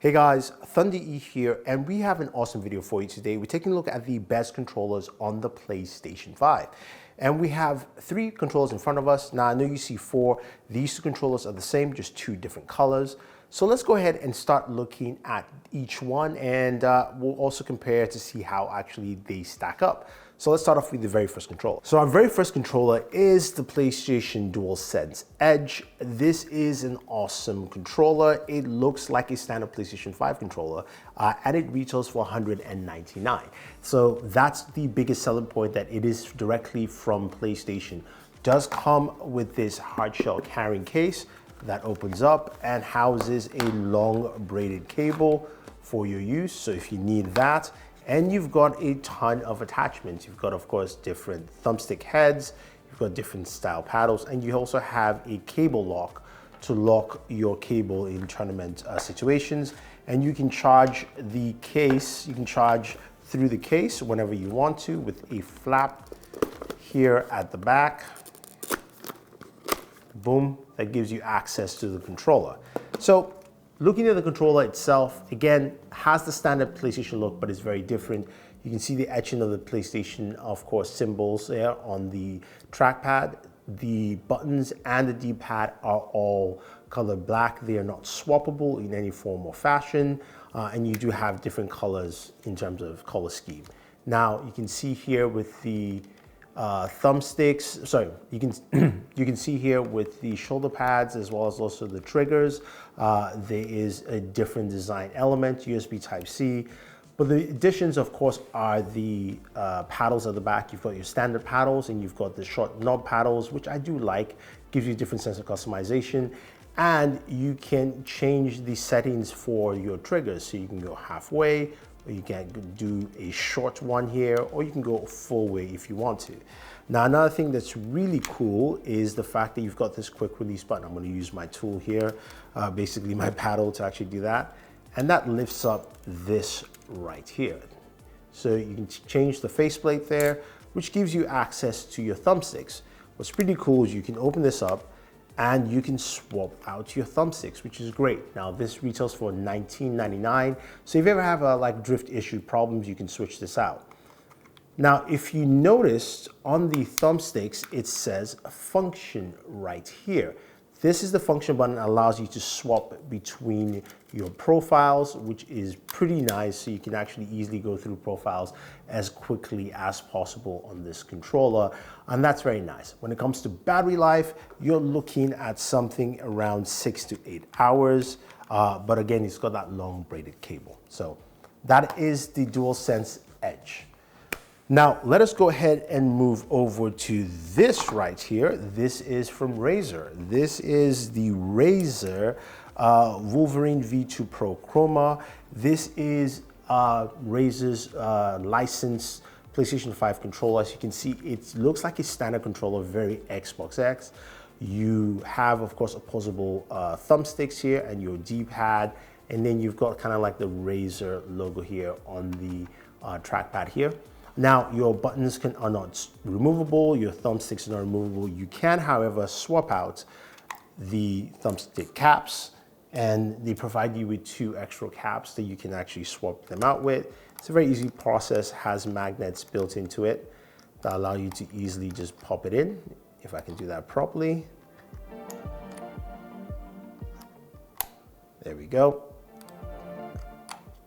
Hey guys, Thunder E here, and we have an awesome video for you today. We're taking a look at the best controllers on the PlayStation 5. And we have 3 controllers in front of us. Now I know you see 4. These 2 controllers are the same, just 2 different colors. So let's go ahead and start looking at each one, and we'll also compare to see how actually they stack up. So let's start off with the very first controller. So our very first controller is the PlayStation DualSense Edge. This is an awesome controller. It looks like a standard PlayStation 5 controller, and it retails for $199. So that's the biggest selling point, that it is directly from PlayStation. Does come with this hard shell carrying case that opens up and houses a long braided cable for your use. So if you need that, and you've got a ton of attachments. You've got, of course, different thumbstick heads, you've got different style paddles, and you also have a cable lock to lock your cable in tournament situations. And you can charge the case, you can charge through the case whenever you want to with a flap here at the back. Boom, that gives you access to the controller. So looking at the controller itself, again, has the standard PlayStation look, but it's very different. You can see the etching of the PlayStation, of course, symbols there on the trackpad. The buttons and the D-pad are all colored black. They are not swappable in any form or fashion. And you do have different colors in terms of color scheme. Now, you can see here with the thumbsticks, sorry, you can see here with the shoulder pads as well as also the triggers, there is a different design element, USB Type-C. But the additions, of course, are the paddles at the back. You've got your standard paddles and you've got the short knob paddles, which I do like, gives you a different sense of customization. And you can change the settings for your triggers. So you can go halfway, or you can do a short one here, or you can go full way if you want to. Now, another thing that's really cool is the fact that you've got this quick release button. I'm going to use my tool here, basically my paddle, to actually do that. And that lifts up this right here. So you can change the faceplate there, which gives you access to your thumbsticks. What's pretty cool is you can open this up and you can swap out your thumbsticks, which is great. Now this retails for $19.99. So if you ever have like drift issue problems, you can switch this out. Now, if you noticed on the thumbsticks, it says function right here. This is the function button that allows you to swap between your profiles, which is pretty nice. So you can actually easily go through profiles as quickly as possible on this controller. And that's very nice. When it comes to battery life, you're looking at something around 6 to 8 hours. But again, it's got that long braided cable. So that is the DualSense Edge. Now, let us go ahead and move over to this right here. This is from Razer. This is the Razer Wolverine V2 Pro Chroma. This is Razer's licensed PlayStation 5 controller. As you can see, it looks like a standard controller, very Xbox X. You have, of course, opposable thumbsticks here and your D-pad. And then you've got kind of like the Razer logo here on the trackpad here. Now, your buttons are not removable, your thumbsticks are not removable. You can, however, swap out the thumbstick caps, and they provide you with 2 extra caps that you can actually swap them out with. It's a very easy process, has magnets built into it that allow you to easily just pop it in, if I can do that properly. There we go.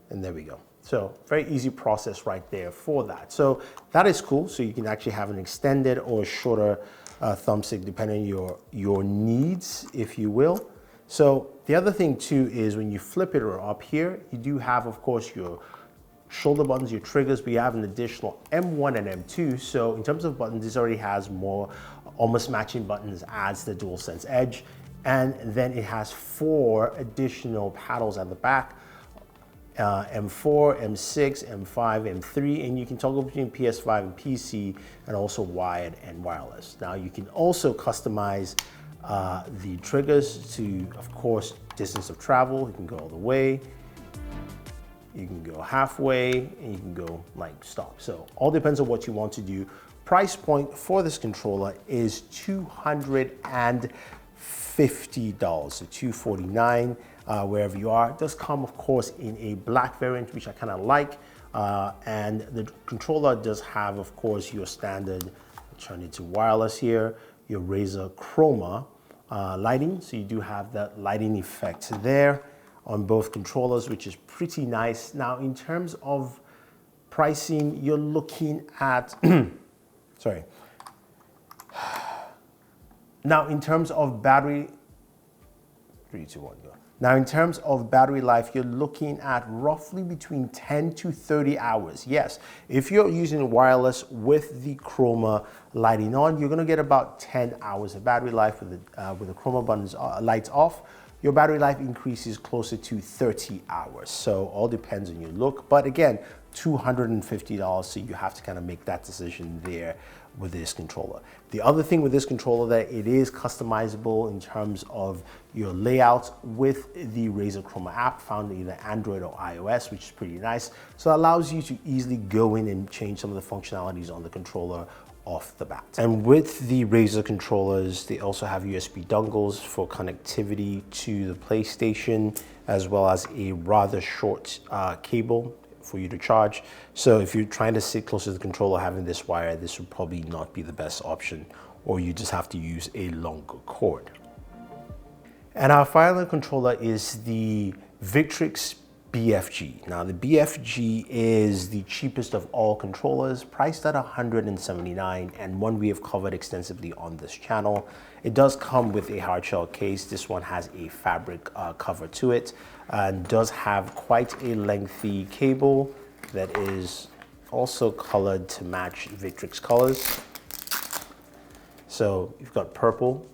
And there we go. So very easy process right there for that. So that is cool. So you can actually have an extended or a shorter thumbstick depending on your needs, if you will. So the other thing too is when you flip it or up here, you do have, of course, your shoulder buttons, your triggers, but you have an additional M1 and M2. So in terms of buttons, this already has more almost matching buttons as the DualSense Edge. And then it has 4 additional paddles at the back. M4, M6, M5, M3, and you can toggle between PS5 and PC, and also wired and wireless. Now you can also customize the triggers to, of course, distance of travel. You can go all the way, you can go halfway, and you can go like stop. So all depends on what you want to do. Price point for this controller is $250, so $249. wherever you are. It does come, of course, in a black variant, which I kind of like. And the controller does have, of course, your standard, turn it to wireless here, your Razer Chroma lighting. So you do have that lighting effect there on both controllers, which is pretty nice. Now, in terms of pricing, you're looking at, sorry. Now, in terms of battery, 3, 2, 1, go. Now, in terms of battery life, you're looking at roughly between 10 to 30 hours. Yes, if you're using wireless with the Chroma lighting on, you're gonna get about 10 hours of battery life with the Chroma buttons lights off. Your battery life increases closer to 30 hours. So all depends on your look. But again, $250, so you have to kind of make that decision there with this controller. The other thing with this controller, that it is customizable in terms of your layouts with the Razer Chroma app found in either Android or iOS, which is pretty nice. So it allows you to easily go in and change some of the functionalities on the controller off the bat. And with the Razer controllers, they also have USB dongles for connectivity to the PlayStation, as well as a rather short cable for you to charge. So if you're trying to sit close to the controller, having this wire, this would probably not be the best option, or you just have to use a longer cord. And our final controller is the Victrix BFG. Now the BFG is the cheapest of all controllers, priced at $179, and one we have covered extensively on this channel. It does come with a hard shell case. This one has a fabric cover to it, and does have quite a lengthy cable that is also colored to match Victrix colors. So you've got purple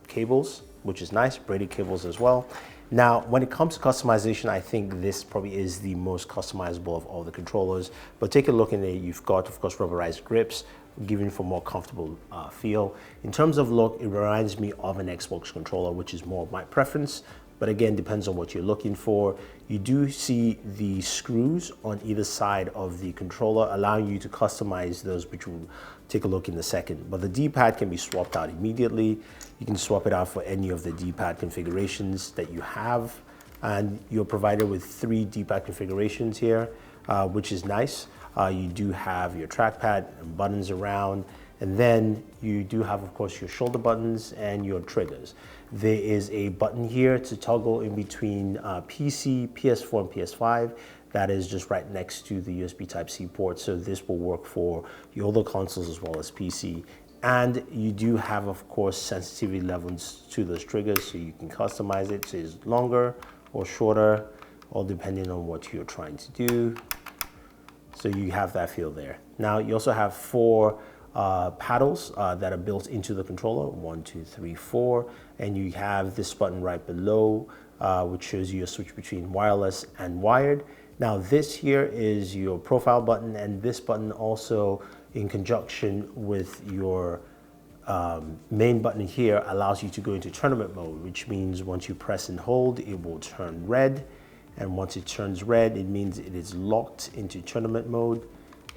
cables, which is nice, braided cables as well. Now, when it comes to customization, I think this probably is the most customizable of all the controllers. But take a look in it. You've got, of course, rubberized grips, giving for more comfortable feel. In terms of look, it reminds me of an Xbox controller, which is more of my preference. But again, depends on what you're looking for. You do see the screws on either side of the controller, allowing you to customize those, which we'll take a look in a second. But the D-pad can be swapped out immediately. You can swap it out for any of the D-pad configurations that you have. And you're provided with 3 D-pad configurations here, which is nice. You do have your trackpad and buttons around. And then you do have, of course, your shoulder buttons and your triggers. There is a button here to toggle in between PC, PS4, and PS5. That is just right next to the USB Type-C port. So this will work for your older consoles as well as PC. And you do have, of course, sensitivity levels to those triggers, so you can customize it so it's longer or shorter, all depending on what you're trying to do. So you have that feel there. Now, you also have 4 paddles that are built into the controller, 1, 2, 3, 4, and you have this button right below, which shows you a switch between wireless and wired. Now this here is your profile button, and this button also, in conjunction with your main button here, allows you to go into tournament mode, which means once you press and hold, it will turn red, and once it turns red, it means it is locked into tournament mode,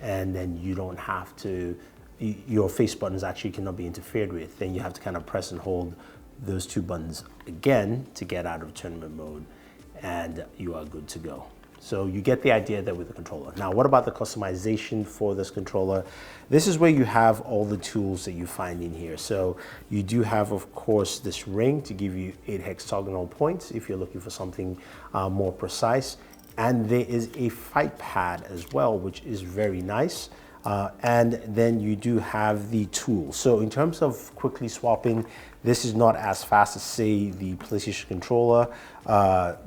and then you don't have to, your face buttons actually cannot be interfered with. Then you have to kind of press and hold those 2 buttons again to get out of tournament mode, and you are good to go. So you get the idea there with the controller. Now, what about the customization for this controller? This is where you have all the tools that you find in here. So you do have, of course, this ring to give you 8 hexagonal points if you're looking for something more precise. And there is a fight pad as well, which is very nice. And then you do have the tool. So in terms of quickly swapping, this is not as fast as, say, the PlayStation controller,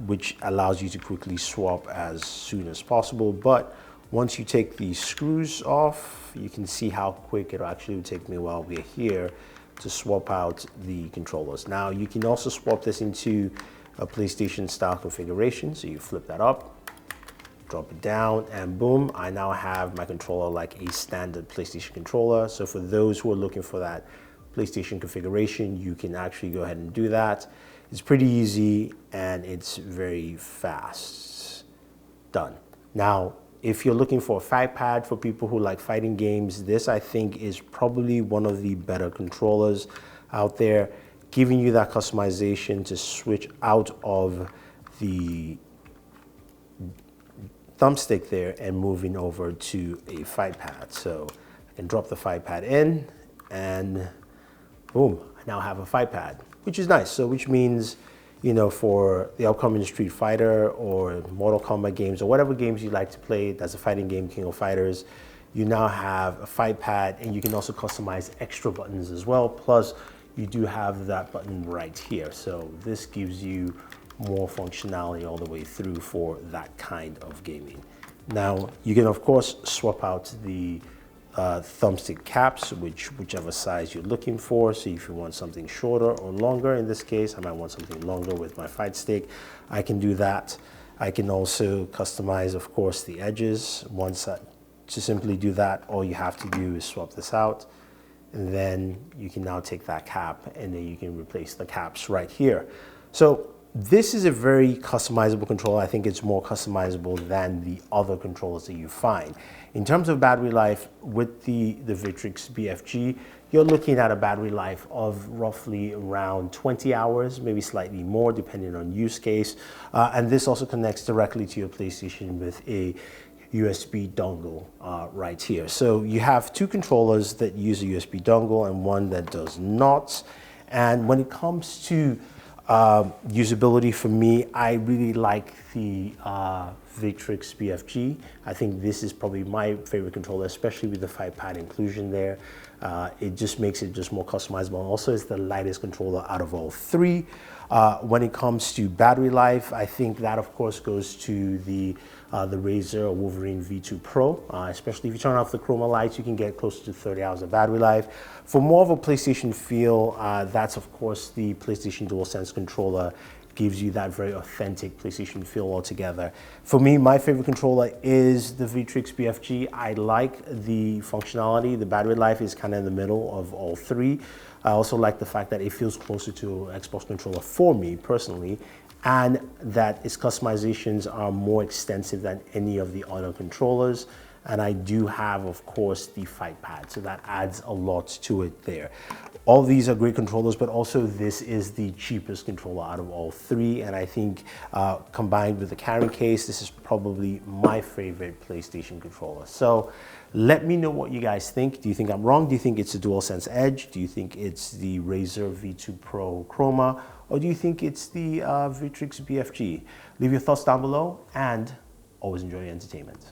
which allows you to quickly swap as soon as possible. But once you take the screws off, you can see how quick it actually would take me while we're here to swap out the controllers. Now, you can also swap this into a PlayStation style configuration. So you flip that up, drop it down, and boom, I now have my controller like a standard PlayStation controller. So for those who are looking for that PlayStation configuration, you can actually go ahead and do that. It's pretty easy and it's very fast. Done. Now, if you're looking for a fight pad for people who like fighting games, this I think is probably one of the better controllers out there, giving you that customization to switch out of the thumbstick there and moving over to a fight pad. So I can drop the fight pad in and boom, I now have a fight pad, which is nice. So which means, you know, for the upcoming Street Fighter or Mortal Kombat games or whatever games you like to play, that's a fighting game, King of Fighters, you now have a fight pad, and you can also customize extra buttons as well. Plus you do have that button right here. So this gives you more functionality all the way through for that kind of gaming. Now you can of course swap out the thumbstick caps, whichever size you're looking for. So if you want something shorter or longer, in this case I might want something longer with my fight stick, I can do that. I can also customize of course the edges. To simply do that, all you have to do is swap this out, and then you can now take that cap and then you can replace the caps right here. So this is a very customizable controller. I think it's more customizable than the other controllers that you find. In terms of battery life, with the Victrix BFG, you're looking at a battery life of roughly around 20 hours, maybe slightly more depending on use case. And this also connects directly to your PlayStation with a USB dongle right here. So you have two controllers that use a USB dongle and one that does not. And when it comes to usability, for me, I really like the Victrix BFG. I think this is probably my favorite controller, especially with the fight pad inclusion there. It just makes it just more customizable. And also, it's the lightest controller out of all three. When it comes to battery life, I think that of course goes to the Razer Wolverine V2 Pro. Especially if you turn off the Chroma lights, you can get close to 30 hours of battery life. For more of a PlayStation feel, that's of course the PlayStation DualSense controller. Gives you that very authentic PlayStation feel altogether. For me, my favorite controller is the Victrix BFG. I like the functionality. The battery life is kind of in the middle of all three. I also like the fact that it feels closer to an Xbox controller for me personally, and that its customizations are more extensive than any of the other controllers. And I do have, of course, the fight pad, so that adds a lot to it there. All these are great controllers, but also this is the cheapest controller out of all three. And I think combined with the carrying case, this is probably my favorite PlayStation controller. So let me know what you guys think. Do you think I'm wrong? Do you think it's the DualSense Edge? Do you think it's the Razer V2 Pro Chroma? Or do you think it's the Victrix BFG? Leave your thoughts down below, and always enjoy your entertainment.